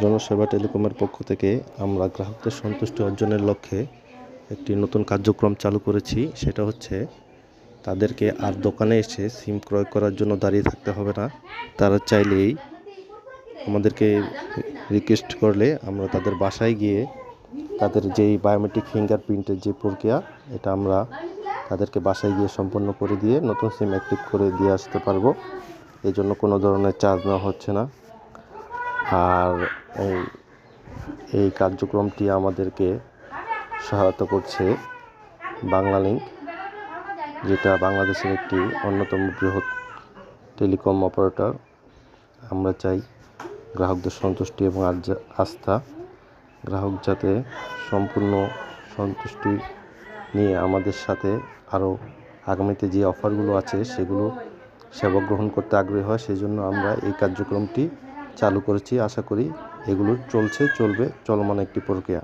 জনসেবা টেলিকমের পক্ষ থেকে আমরা গ্রাহকদের সন্তুষ্টি অর্জনের লক্ষ্যে একটি নতুন কার্যক্রম চালু করেছি। সেটা হচ্ছে তাদেরকে আর দোকানে এসে সিম ক্রয় করার জন্য দাঁড়িয়ে থাকতে হবে না। তারা চাইলেই আমাদেরকে রিকোয়েস্ট করলে আমরা তাদের বাসায় গিয়ে তাদের যেই বায়োমেট্রিক ফিঙ্গারপ্রিন্টের যে প্রক্রিয়া, এটা আমরা তাদেরকে বাসায় গিয়ে সম্পন্ন করে দিয়ে নতুন সিম অ্যাক্টিভ করে দিয়ে আসতে পারবো। এই জন্য কোনো ধরনের চার্জ নেওয়া হচ্ছে না। আর এই কার্যক্রমটি আমাদেরকে সহায়তা করছে বাংলালিংক, যেটা বাংলাদেশের একটি অন্যতম বৃহৎ টেলিকম অপারেটর। আমরা চাই গ্রাহকদের সন্তুষ্টি এবং আস্থা, গ্রাহক যাতে সম্পূর্ণ সন্তুষ্টি নিয়ে আমাদের সাথে আরও আগামীতে যে অফারগুলো আছে সেগুলো সেবা গ্রহণ করতে আগ্রহী হয়। সেই জন্য আমরা এই কার্যক্রমটি চালু করেছি। আশা করি এগুলো চলবে, চলমান একটি প্রক্রিয়া।